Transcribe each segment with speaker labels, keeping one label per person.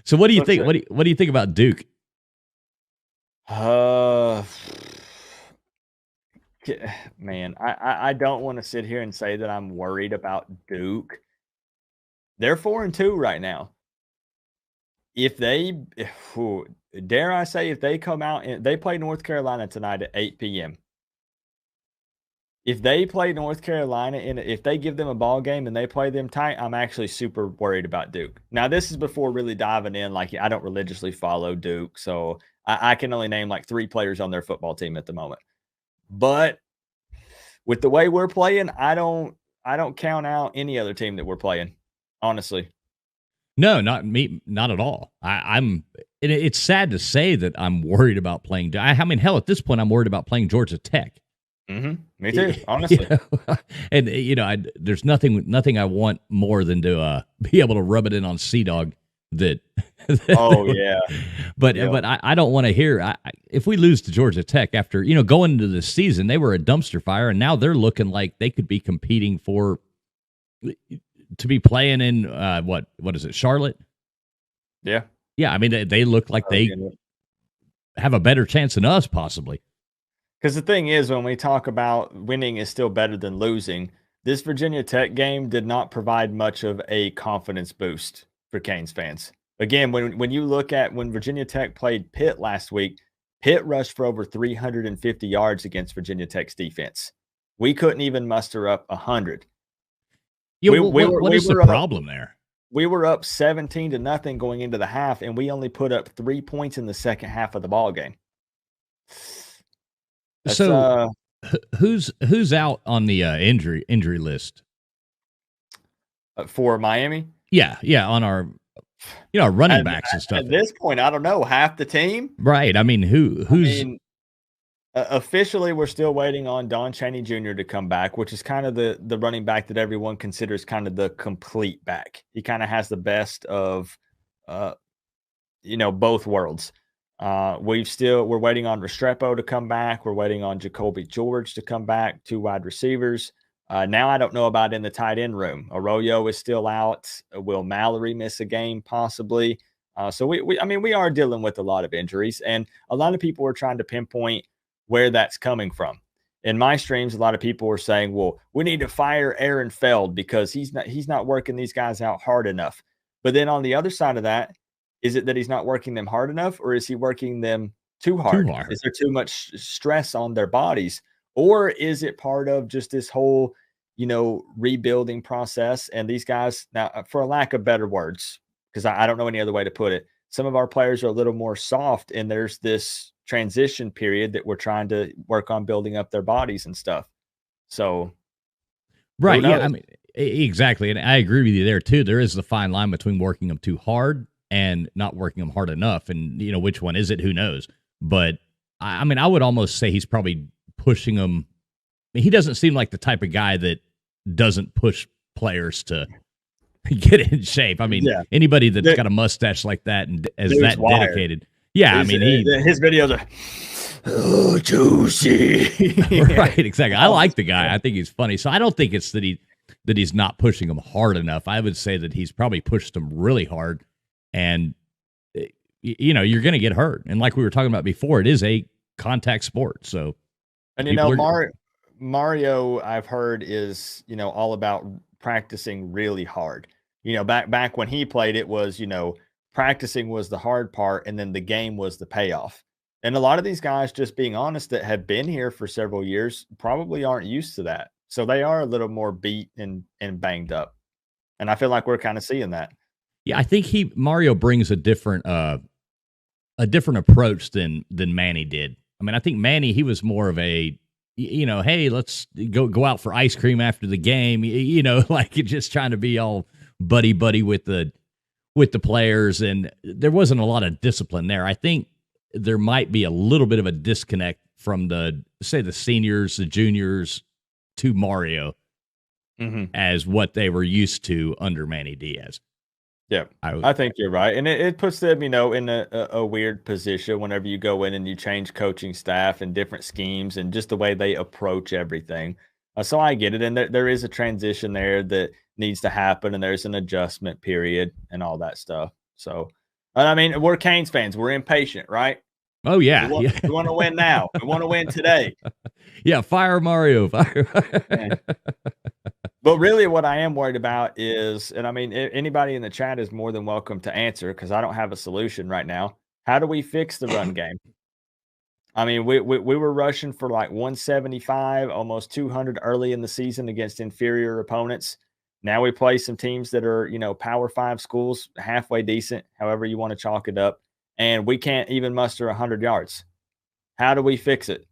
Speaker 1: So what do you
Speaker 2: Looks
Speaker 1: think?
Speaker 2: good.
Speaker 1: What do you think about Duke?
Speaker 2: Uh, man, I don't want to sit here and say that I'm worried about Duke. They're 4-2 right now. If they, whew, dare I say, if they come out and they play North Carolina tonight at 8 p.m. If they play North Carolina and if they give them a ball game and they play them tight, I'm actually super worried about Duke. Now, this is before really diving in. Like, I don't religiously follow Duke, so I can only name like 3 players on their football team at the moment. But with the way we're playing, I don't count out any other team that we're playing, honestly.
Speaker 1: No, not me, not at all. I'm. It's sad to say that I'm worried about playing. I mean, hell, at this point, I'm worried about playing Georgia Tech.
Speaker 2: Me too,
Speaker 1: You
Speaker 2: honestly.
Speaker 1: know? And there's nothing I want more than to be able to rub it in on Sea Dog that.
Speaker 2: Oh yeah, yeah.
Speaker 1: But I don't want to hear if we lose to Georgia Tech after going into the season, they were a dumpster fire, and now they're looking like they could be competing for to be playing in what is it, Charlotte?
Speaker 2: Yeah.
Speaker 1: Yeah, I mean they look like they have a better chance than us, possibly.
Speaker 2: Because the thing is, when we talk about winning is still better than losing, this Virginia Tech game did not provide much of a confidence boost for Canes fans. Again, when you look at when Virginia Tech played Pitt last week, Pitt rushed for over 350 yards against Virginia Tech's defense. We couldn't even muster up 100.
Speaker 1: Yeah,
Speaker 2: We,
Speaker 1: well,
Speaker 2: we were
Speaker 1: what
Speaker 2: we
Speaker 1: is the
Speaker 2: were up
Speaker 1: problem there?
Speaker 2: we were up 17-0 going into the half, and we only put up 3 points in the second half of the ball game. That's
Speaker 1: So who's out on the injury list?
Speaker 2: for Miami.
Speaker 1: Yeah, on our running backs and stuff.
Speaker 2: At this point, I don't know, half the team.
Speaker 1: Right. I mean, who's
Speaker 2: officially we're still waiting on Don Chaney Jr. to come back, which is kind of the running back that everyone considers kind of the complete back. He kind of has the best of both worlds. We're waiting on Restrepo to come back. We're waiting on Jacoby George to come back, 2 wide receivers. Now I don't know about in the tight end room. Arroyo is still out. Will Mallory miss a game possibly? So we are dealing with a lot of injuries, and a lot of people are trying to pinpoint where that's coming from. In my streams, a lot of people were saying, "Well, we need to fire Aaron Feld because he's not working these guys out hard enough." But then on the other side of that, is it that he's not working them hard enough, or is he working them too
Speaker 1: too
Speaker 2: hard?
Speaker 1: hard?
Speaker 2: Is there too much stress on their bodies? Or is it part of just this whole, rebuilding process? And these guys, now, for a lack of better words, because I don't know any other way to put it, some of our players are a little more soft, and there's this transition period that we're trying to work on building up their bodies and stuff. So, who
Speaker 1: Right. Yeah.
Speaker 2: knows?
Speaker 1: I mean, exactly. And I agree with you there too. There is the fine line between working them too hard and not working them hard enough. And, which one is it? Who knows? But I mean, I would almost say he's probably pushing them. I mean, he doesn't seem like the type of guy that doesn't push players to get in shape. I mean,
Speaker 2: Yeah.
Speaker 1: anybody that's got a mustache like that and is
Speaker 2: Dude's
Speaker 1: that
Speaker 2: wired.
Speaker 1: dedicated. Yeah. I mean,
Speaker 2: his videos are juicy.
Speaker 1: Right, exactly. I like the guy. I think he's funny. So I don't think it's that he's not pushing them hard enough. I would say that he's probably pushed them really hard, and you're going to get hurt. And like we were talking about before, it is a contact sport. So,
Speaker 2: and Mario, I've heard is all about practicing really hard. Back when he played, it was practicing was the hard part, and then the game was the payoff. And a lot of these guys, just being honest, that have been here for several years probably aren't used to that. So they are a little more beat and banged up. And I feel like we're kind of seeing that.
Speaker 1: Yeah, I think Mario brings a different approach than Manny did. I mean, I think Manny, he was more of a hey, let's go out for ice cream after the game, like just trying to be all buddy with the players, and there wasn't a lot of discipline there. I think there might be a little bit of a disconnect from the seniors, the juniors to Mario as what they were used to under Manny Diaz.
Speaker 2: Yeah, I think you're right. And it puts them, in a weird position whenever you go in and you change coaching staff and different schemes and just the way they approach everything. So I get it. And there is a transition there that needs to happen, and there's an adjustment period and all that stuff. So And I mean, we're Canes fans. We're impatient, right?
Speaker 1: Oh
Speaker 2: We
Speaker 1: yeah,
Speaker 2: want
Speaker 1: yeah,
Speaker 2: we want to win now. We want to win today.
Speaker 1: yeah. Fire Mario, fire.
Speaker 2: Yeah. But really, what I am worried about is, and I mean, anybody in the chat is more than welcome to answer because I don't have a solution right now. How do we fix the run game? I mean, we were rushing for like 175, almost 200 early in the season against inferior opponents. Now we play some teams that are, Power 5 schools, halfway decent, however you want to chalk it up, and we can't even muster 100 yards. How do we fix it?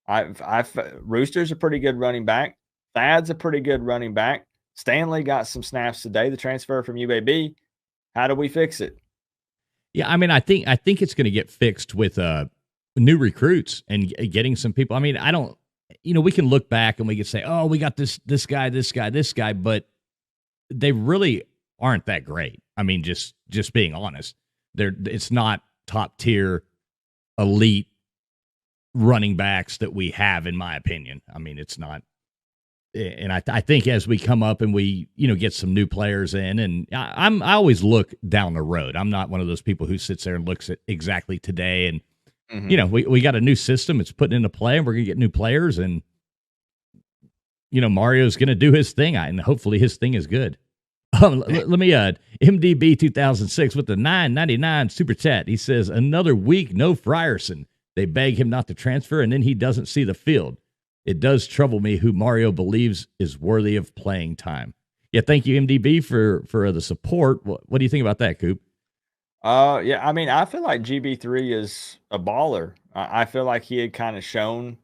Speaker 2: Rooster's a pretty good running back. Thad's a pretty good running back. Stanley got some snaps today, the transfer from UAB. How do we fix it?
Speaker 1: Yeah, I mean, I think it's going to get fixed with new recruits and getting some people. I mean, I don't, we can look back and we can say, oh, we got this guy, this guy, but they really aren't that great. I mean, just being honest, it's not top tier elite running backs that we have, in my opinion. I mean, it's not. And I think as we come up and we, get some new players in, and I always look down the road. I'm not one of those people who sits there and looks at exactly today. And, we got a new system. It's putting into play, and we're going to get new players. And, Mario's going to do his thing, and hopefully his thing is good. Let me, MDB 2006 with the $9.99 super chat. He says, another week, no Frierson. They beg him not to transfer, and then he doesn't see the field. It does trouble me who Mario believes is worthy of playing time. Yeah, thank you, MDB, for the support. What do you think about that, Coop?
Speaker 2: Yeah, I mean, I feel like GB3 is a baller. I feel like he had kind of shown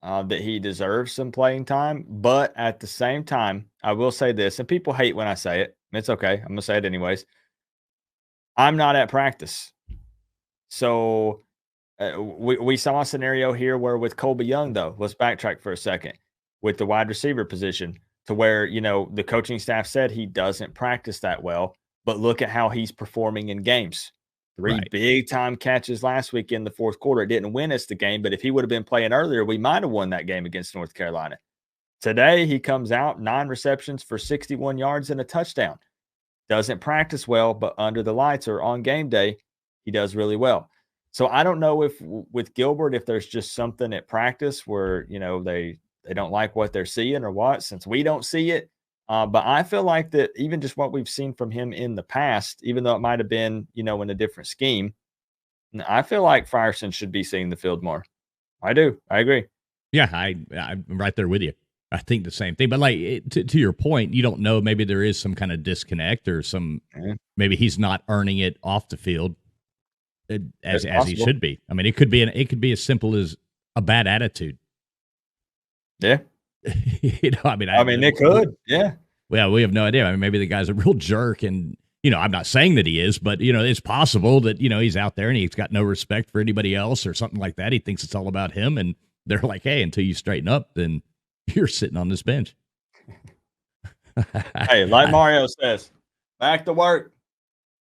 Speaker 2: that he deserves some playing time, but at the same time, I will say this, and people hate when I say it. It's okay. I'm gonna say it anyways. I'm not at practice, so we saw a scenario here where with Colby Young, though, let's backtrack for a second with the wide receiver position to where, the coaching staff said he doesn't practice that well, but look at how he's performing in games. Three
Speaker 1: Right.
Speaker 2: big time catches last week in the fourth quarter. It didn't win us the game, but if he would have been playing earlier, we might have won that game against North Carolina. Today, he comes out 9 receptions for 61 yards and a touchdown. Doesn't practice well, but under the lights or on game day, he does really well. So I don't know if with Gilbert, if there's just something at practice where, they don't like what they're seeing or what, since we don't see it. But I feel like that even just what we've seen from him in the past, even though it might have been, in a different scheme, I feel like Frierson should be seeing the field more. I do. I agree.
Speaker 1: Yeah, I'm right there with you. I think the same thing. But to your point, you don't know. Maybe there is some kind of disconnect or maybe he's not earning it off the field as he should be. I mean, it could be as simple as a bad attitude.
Speaker 2: Yeah.
Speaker 1: I mean,
Speaker 2: it could. Yeah.
Speaker 1: Well, we have no idea. I mean, maybe the guy's a real jerk, and I'm not saying that he is, but it's possible that he's out there and he's got no respect for anybody else or something like that. He thinks it's all about him, and they're like, "Hey, until you straighten up, then you're sitting on this bench."
Speaker 2: Hey, like Mario says, back to work.